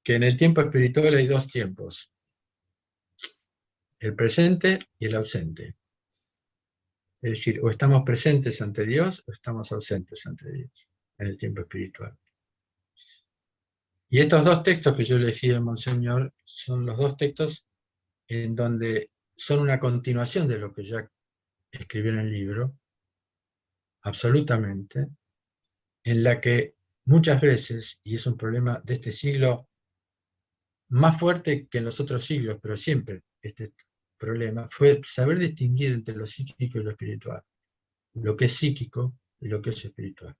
que en el tiempo espiritual hay 2 tiempos, el presente y el ausente. Es decir, o estamos presentes ante Dios o estamos ausentes ante Dios en el tiempo espiritual. Y estos 2 textos que yo elegí de Monseñor son los 2 textos en donde son una continuación de lo que ya escribió en el libro, absolutamente, en la que muchas veces, y es un problema de este siglo más fuerte que en los otros siglos, pero siempre este problema, fue saber distinguir entre lo psíquico y lo espiritual, lo que es psíquico y lo que es espiritual.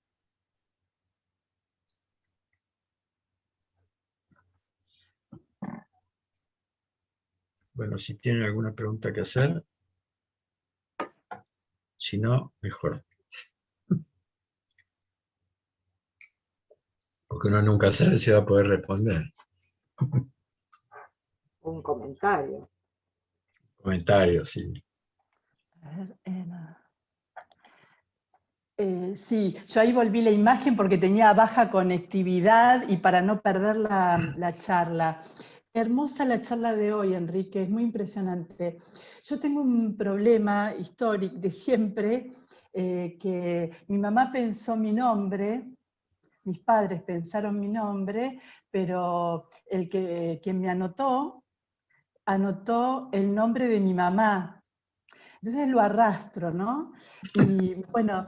Bueno, si tienen alguna pregunta que hacer, si no, mejor. Porque uno nunca sabe si va a poder responder. Un comentario. Comentarios, sí. A ver, sí, yo ahí volví la imagen porque tenía baja conectividad y para no perder la charla. Hermosa la charla de hoy, Enrique, es muy impresionante. Yo tengo un problema histórico de siempre, que mi mamá pensó mi nombre, mis padres pensaron mi nombre, pero quien me anotó el nombre de mi mamá. Entonces lo arrastro, ¿no? Y bueno,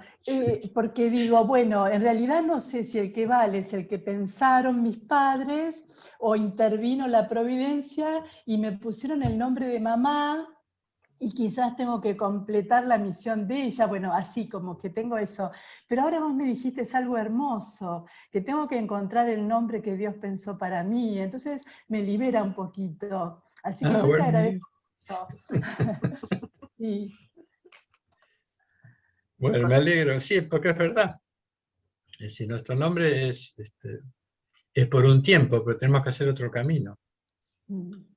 porque digo, bueno, en realidad no sé si el que vale es el que pensaron mis padres o intervino la providencia y me pusieron el nombre de mamá y quizás tengo que completar la misión de ella, bueno, así como que tengo eso. Pero ahora vos me dijiste es algo hermoso, que tengo que encontrar el nombre que Dios pensó para mí, entonces me libera un poquito. Así que yo te Bueno, agradezco mucho. Sí. bueno, me alegro, sí, porque es verdad. Es decir, nuestro nombre es por un tiempo, pero tenemos que hacer otro camino.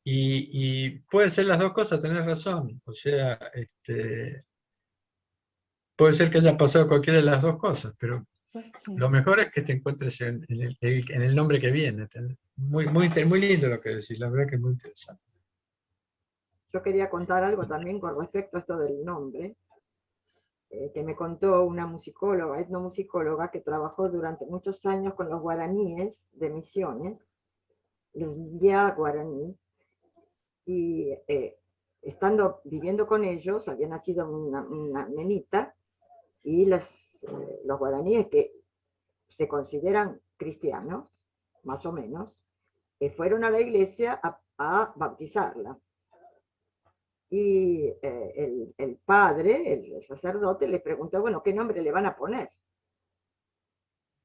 Y puede ser las dos cosas, tenés razón. O sea, puede ser que haya pasado cualquiera de las dos cosas, pero lo mejor es que te encuentres en el nombre que viene. Muy, muy, muy lindo lo que decís, la verdad que es muy interesante. Yo quería contar algo también con respecto a esto del nombre, que me contó una musicóloga, etnomusicóloga, que trabajó durante muchos años con los guaraníes de Misiones, los ya guaraní, y viviendo con ellos, había nacido una nenita, y los guaraníes que se consideran cristianos, más o menos, fueron a la iglesia a bautizarla. Y el padre, el sacerdote, le preguntó, bueno, ¿qué nombre le van a poner?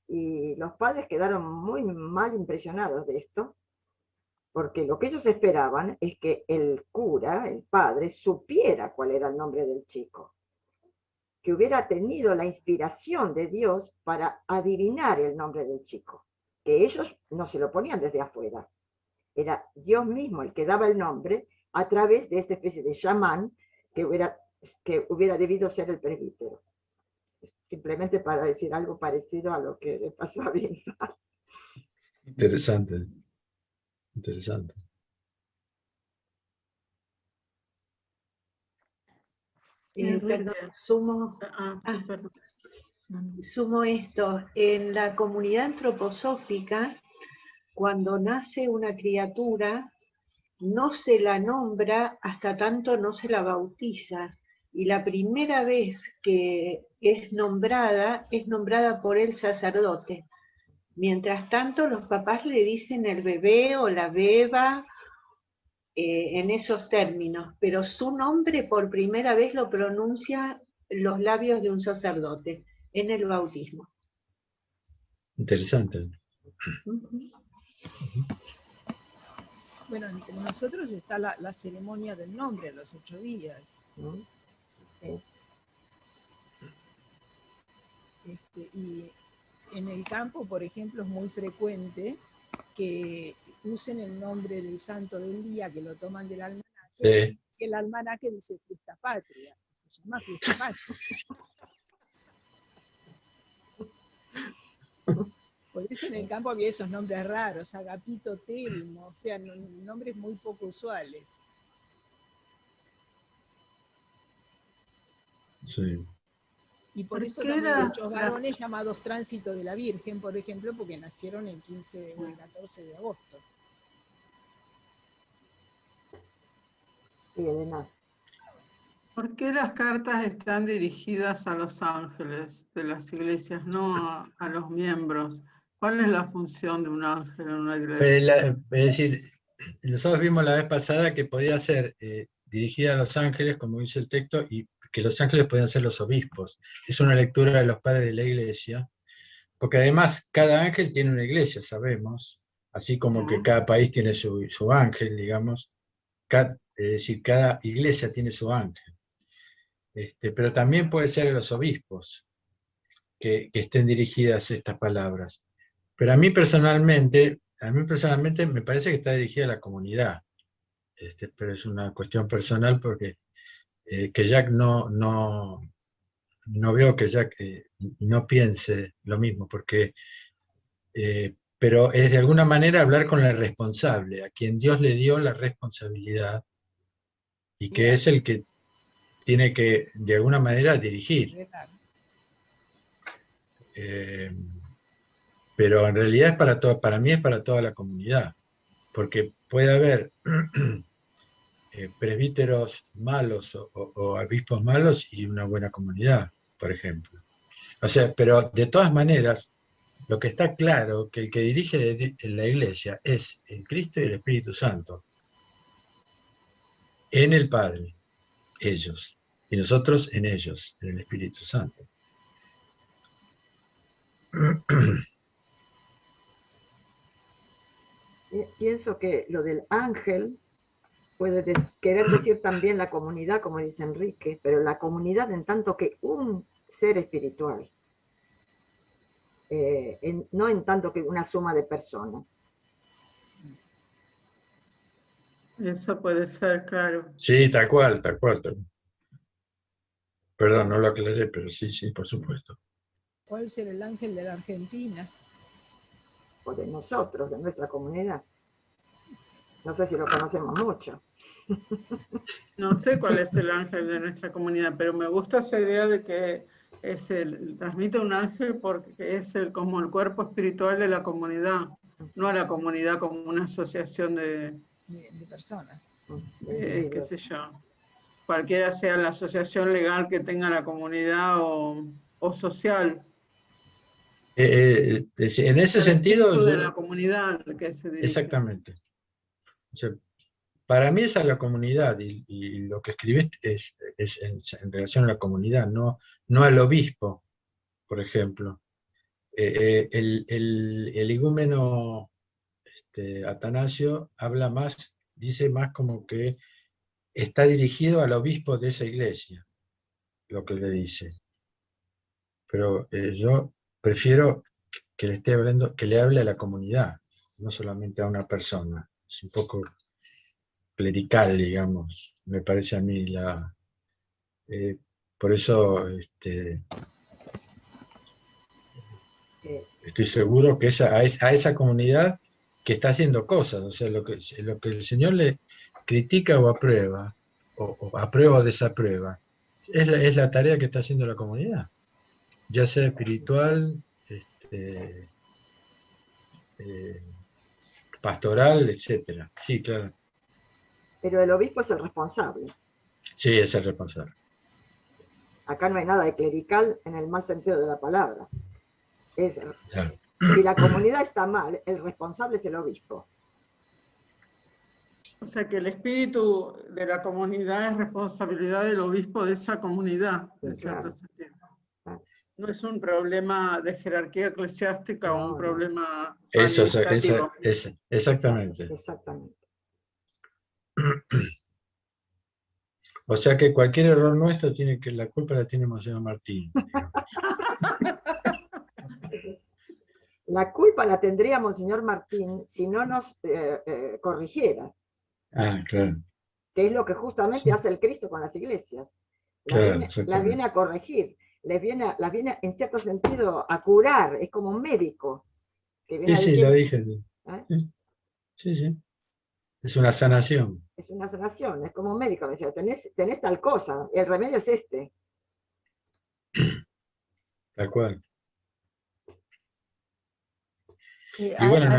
Y los padres quedaron muy mal impresionados de esto, porque lo que ellos esperaban es que el cura, el padre, supiera cuál era el nombre del chico, que hubiera tenido la inspiración de Dios para adivinar el nombre del chico, que ellos no se lo ponían desde afuera. Era Dios mismo el que daba el nombre a través de esta especie de chamán que hubiera debido ser el presbítero. Simplemente para decir algo parecido a lo que le pasó a Vilma. Interesante, interesante. Perdón, sumo esto. En la comunidad antroposófica, cuando nace una criatura, no se la nombra hasta tanto no se la bautiza. Y la primera vez que es nombrada por el sacerdote. Mientras tanto, los papás le dicen el bebé o la beba, en esos términos, pero su nombre por primera vez lo pronuncia los labios de un sacerdote en el bautismo. Interesante. Bueno, entre nosotros está la ceremonia del nombre a los 8 días. Sí. Y en el campo, por ejemplo, es muy frecuente que usen el nombre del santo del día, que lo toman del almanaque, Sí. que el almanaque dice fiesta patria, se llama fiesta patria. Por eso en el campo había esos nombres raros, Agapito, Telmo, o sea, nombres muy poco usuales. Sí. Y por eso también muchos varones llamados Tránsito de la Virgen, por ejemplo, porque nacieron el 15 o el 14 de agosto. Sí, Elena. ¿Por qué las cartas están dirigidas a los ángeles de las iglesias, no a los miembros? ¿Cuál es la función de un ángel en una iglesia? Es decir, nosotros vimos la vez pasada que podía ser dirigida a los ángeles, como dice el texto, y que los ángeles podían ser los obispos. Es una lectura de los padres de la iglesia, porque además cada ángel tiene una iglesia, sabemos, así como que cada país tiene su ángel, digamos, es decir, cada iglesia tiene su ángel. Pero también puede ser a los obispos que estén dirigidas estas palabras. Pero a mí personalmente me parece que está dirigida a la comunidad. Pero es una cuestión personal porque que Jack no veo que Jack no piense lo mismo, porque, pero es de alguna manera hablar con el responsable, a quien Dios le dio la responsabilidad y que es el que tiene que de alguna manera dirigir. Pero en realidad es para mí es para toda la comunidad, porque puede haber presbíteros malos o obispos malos y una buena comunidad, por ejemplo. O sea, pero de todas maneras, lo que está claro que el que dirige la iglesia es el Cristo y el Espíritu Santo, en el Padre, ellos, y nosotros en ellos, en el Espíritu Santo. Pienso que lo del ángel puede querer decir también la comunidad, como dice Enrique, pero la comunidad en tanto que un ser espiritual, no en tanto que una suma de personas. Eso puede ser, claro. Sí, tal cual. Perdón, no lo aclaré, pero sí, por supuesto. ¿Cuál será el ángel de la Argentina? O de nosotros, de nuestra comunidad. No sé si lo conocemos mucho. No sé cuál es el ángel de nuestra comunidad, pero me gusta esa idea de que transmite un ángel porque es como el cuerpo espiritual de la comunidad, no a la comunidad como una asociación de personas. Qué sé yo, cualquiera sea la asociación legal que tenga la comunidad o social. En ese sentido... de la comunidad que se dirige. Exactamente. O sea, para mí esa es la comunidad y lo que escribiste es en relación a la comunidad, no al obispo, por ejemplo. El igúmeno Atanasio dice más como que está dirigido al obispo de esa iglesia, lo que le dice. Pero yo prefiero que le esté hablando, que le hable a la comunidad, no solamente a una persona. Es un poco clerical, digamos, me parece a mí. Por eso estoy seguro que a esa comunidad que está haciendo cosas, o sea, lo que el Señor le critica o aprueba o desaprueba, es la tarea que está haciendo la comunidad, ya sea espiritual, pastoral, etcétera. Sí, claro. Pero el obispo es el responsable. Sí, es el responsable. Acá no hay nada de clerical en el mal sentido de la palabra. Claro. Si la comunidad está mal, el responsable es el obispo. O sea que el espíritu de la comunidad es responsabilidad del obispo de esa comunidad, en cierto sentido. No es un problema de jerarquía eclesiástica o un problema administrativo. Exactamente. Exactamente. O sea que cualquier error nuestro la culpa la tiene Monseñor Martín. La culpa la tendría Monseñor Martín si no nos corrigiera. Ah, claro. Que es lo que justamente hace el Cristo con las iglesias. Las viene a corregir, las viene en cierto sentido a curar, es como un médico. Que viene sí, decir, lo dije. Sí. Es una sanación. Es una sanación, es como un médico, me decía, tenés tal cosa, el remedio es este. Tal cual. Y bueno,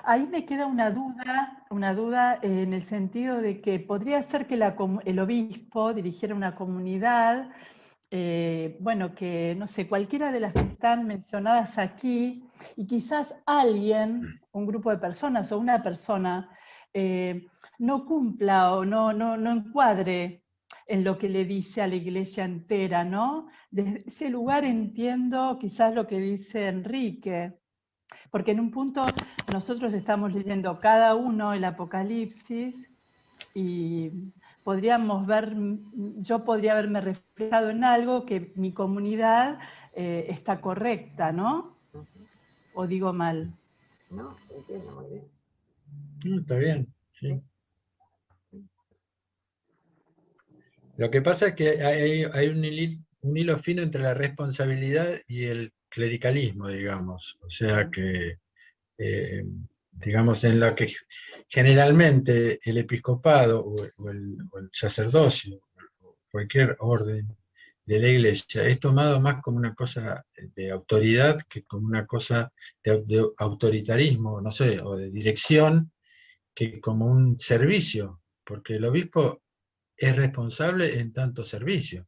ahí me queda una duda en el sentido de que podría ser que el obispo dirigiera una comunidad bueno, que no sé, cualquiera de las que están mencionadas aquí, y quizás alguien, un grupo de personas o una persona, no cumpla o no encuadre en lo que le dice a la iglesia entera, ¿no? Desde ese lugar entiendo quizás lo que dice Enrique, porque en un punto nosotros estamos leyendo cada uno el Apocalipsis y podríamos ver, yo podría haberme reflejado en algo que mi comunidad está correcta, ¿no? ¿O digo mal? No, entiendo muy bien. No, está bien, sí. Lo que pasa es que hay un hilo fino entre la responsabilidad y el clericalismo, digamos. O sea que, digamos, en lo que generalmente el episcopado o el sacerdocio, o cualquier orden de la iglesia, es tomado más como una cosa de autoridad que como una cosa de autoritarismo, no sé, o de dirección, que como un servicio, porque el obispo es responsable en tanto servicio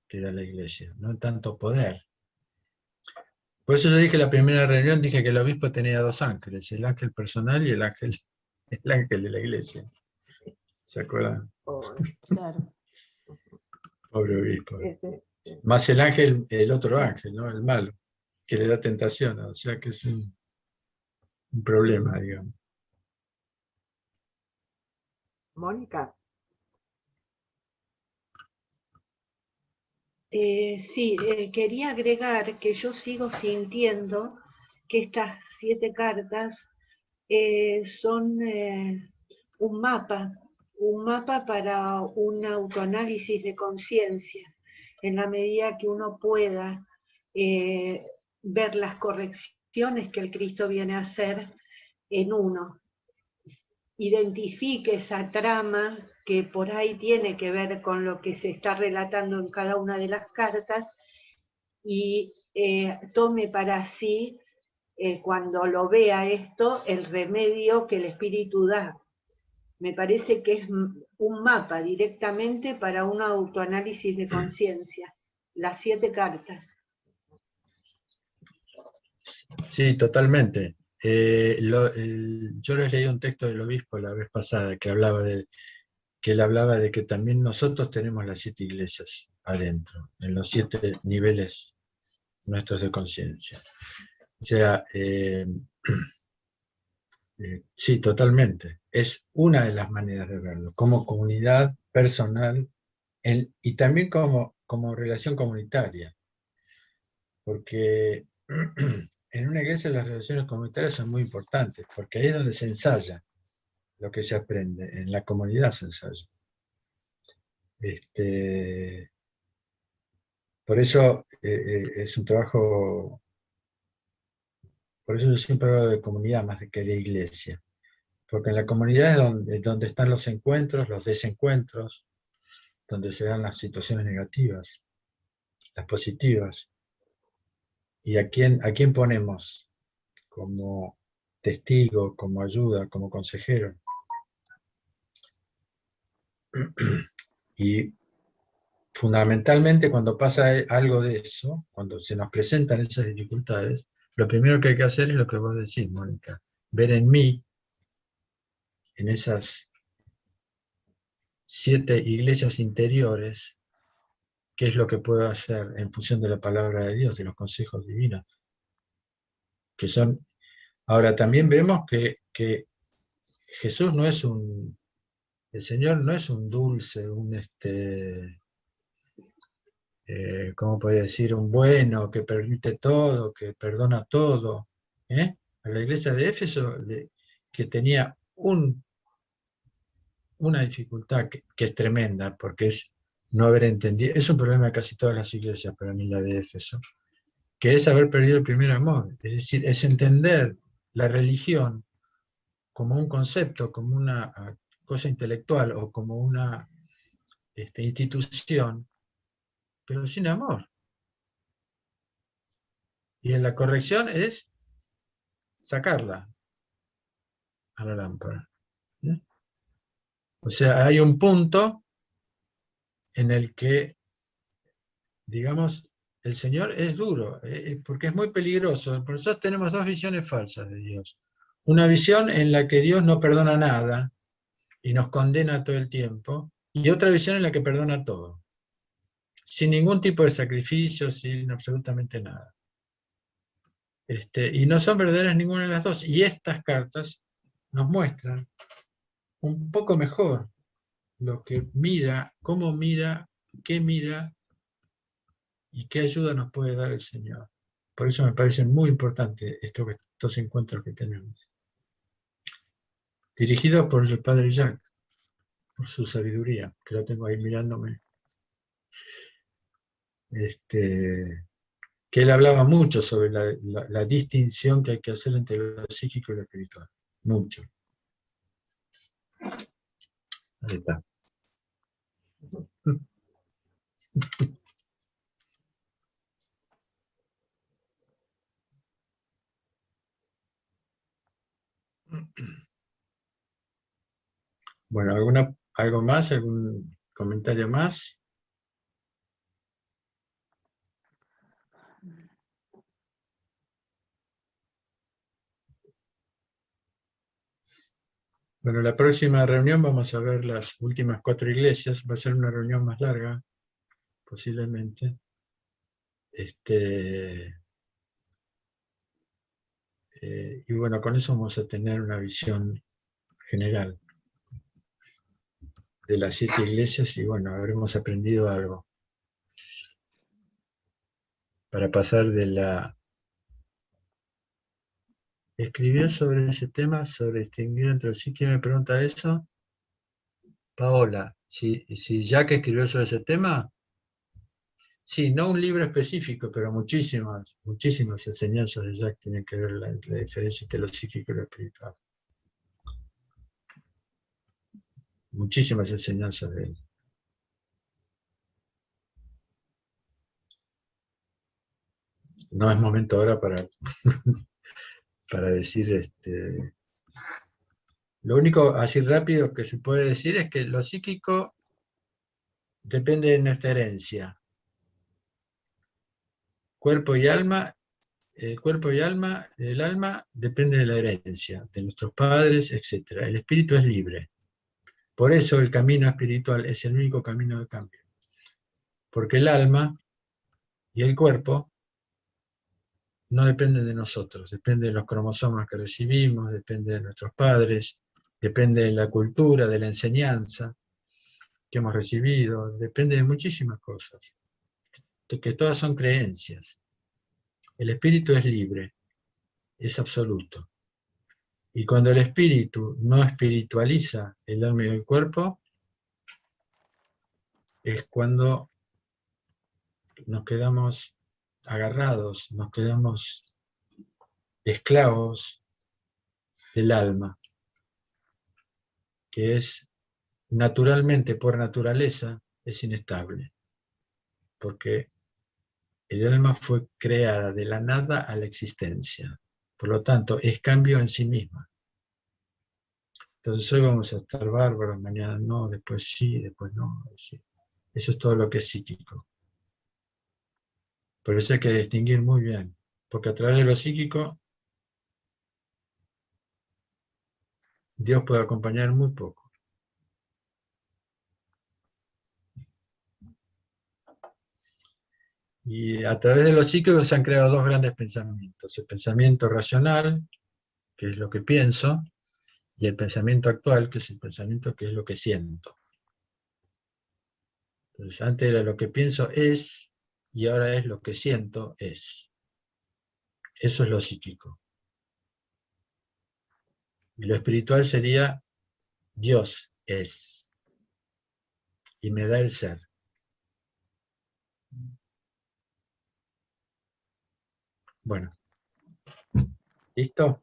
que da la iglesia, no en tanto poder. Por eso yo dije en la primera reunión, dije que el obispo tenía dos ángeles, el ángel personal y el ángel de la iglesia. ¿Se acuerdan? Claro. Pobre obispo. Sí. Más el ángel, el otro ángel, ¿no? El malo, que le da tentación, o sea que es un problema, digamos. Mónica. Sí, quería agregar que yo sigo sintiendo que estas 7 cartas son un mapa para un autoanálisis de conciencia, en la medida que uno pueda ver las correcciones que el Cristo viene a hacer en uno, identifique esa trama que por ahí tiene que ver con lo que se está relatando en cada una de las cartas y tome para sí, cuando lo vea esto, el remedio que el Espíritu da. Me parece que es un mapa directamente para un autoanálisis de conciencia, las 7 cartas. Sí, totalmente. Yo les leí un texto del obispo la vez pasada que él hablaba de que también nosotros tenemos las 7 iglesias adentro, en los 7 niveles nuestros de conciencia. O sea, sí, totalmente. Es una de las maneras de verlo, como comunidad personal y también como relación comunitaria. Porque en una iglesia las relaciones comunitarias son muy importantes, porque ahí es donde se ensaya lo que se aprende, en la comunidad se ensaya. Por eso es un trabajo, por eso yo siempre hablo de comunidad más que de iglesia, porque en la comunidad es donde están los encuentros, los desencuentros, donde se dan las situaciones negativas, las positivas. ¿Y a quién ponemos como testigo, como ayuda, como consejero? Y fundamentalmente cuando pasa algo de eso, cuando se nos presentan esas dificultades, lo primero que hay que hacer es lo que vos decís, Mónica, ver en mí, en esas 7 iglesias interiores, qué es lo que puedo hacer en función de la palabra de Dios, de los consejos divinos, que son. Ahora también vemos que Jesús no es el Señor no es un dulce, ¿cómo podría decir? Un bueno que permite todo, que perdona todo. A la iglesia de Éfeso, que tenía una dificultad que es tremenda, porque es no haber entendido, es un problema de casi todas las iglesias, para mí la de Éfeso, que es haber perdido el primer amor, es decir, es entender la religión como un concepto, como una cosa intelectual o como una institución, pero sin amor. Y en la corrección es sacarla a la lámpara. O sea, hay un punto en el que digamos, el Señor es duro, porque es muy peligroso. Por eso tenemos dos visiones falsas de Dios. Una visión en la que Dios no perdona nada y nos condena todo el tiempo, y otra visión en la que perdona todo, sin ningún tipo de sacrificio, sin absolutamente nada. Y no son verdaderas ninguna de las dos. Y estas cartas nos muestran un poco mejor lo que mira, cómo mira, qué mira y qué ayuda nos puede dar el Señor. Por eso me parece muy importante estos encuentros que tenemos. Dirigidos por el Padre Jacques, por su sabiduría, que lo tengo ahí mirándome. Que él hablaba mucho sobre la distinción que hay que hacer entre lo psíquico y lo espiritual. Mucho. Ahí está. Bueno, ¿algo más? ¿Algún comentario más? Bueno, la próxima reunión vamos a ver las últimas 4 iglesias. Va a ser una reunión más larga, posiblemente. Y bueno, con eso vamos a tener una visión general de las 7 iglesias y bueno, habremos aprendido algo. Para pasar de la... ¿Escribió sobre ese tema, sobre distinguir entre los psíquicos? ¿Me pregunta eso? Paola, si Jack escribió sobre ese tema, sí, no un libro específico, pero muchísimas enseñanzas de Jack tienen que ver la diferencia entre lo psíquico y lo espiritual. Muchísimas enseñanzas de él. No es momento ahora para decir, lo único así rápido que se puede decir es que lo psíquico depende de nuestra herencia. Cuerpo y alma, el alma depende de la herencia, de nuestros padres, etc. El espíritu es libre. Por eso el camino espiritual es el único camino de cambio. Porque el alma y el cuerpo no dependen de nosotros, depende de los cromosomas que recibimos, depende de nuestros padres, depende de la cultura, de la enseñanza que hemos recibido, depende de muchísimas cosas, que todas son creencias. El espíritu es libre, es absoluto. Y cuando el espíritu no espiritualiza el alma y el cuerpo, es cuando nos quedamos agarrados, nos quedamos esclavos del alma, que es naturalmente, por naturaleza, es inestable, porque el alma fue creada de la nada a la existencia, por lo tanto, es cambio en sí misma. Entonces hoy vamos a estar bárbaros, mañana no, después sí, después no. Sí. Eso es todo lo que es psíquico. Por eso hay que distinguir muy bien, porque a través de lo psíquico, Dios puede acompañar muy poco. Y a través de lo psíquico se han creado 2 grandes pensamientos. El pensamiento racional, que es lo que pienso, y el pensamiento actual, que es el pensamiento que es lo que siento. Entonces, antes era lo que pienso es, y ahora es lo que siento es. Eso es lo psíquico. Y lo espiritual sería Dios es, y me da el ser. Bueno, ¿listo?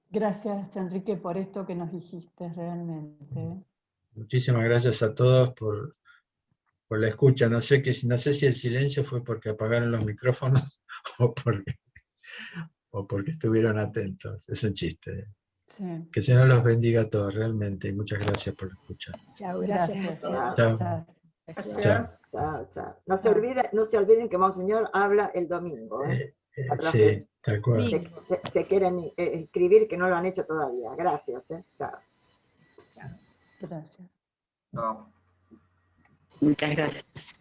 Gracias, Enrique, por esto que nos dijiste realmente. Muchísimas gracias a todos por la escucha. No sé si el silencio fue porque apagaron los micrófonos o porque estuvieron atentos. Es un chiste. Sí. Que el Señor los bendiga a todos realmente y muchas gracias por escuchar. Chao, gracias. Gracias. Chao. Chao. Gracias. Chao, chao. No se olviden que Monseñor habla el domingo. Para los que Sí, tal cual. se quieren escribir que no lo han hecho todavía. Gracias. Chao. Chao. Gracias. No. Muchas gracias.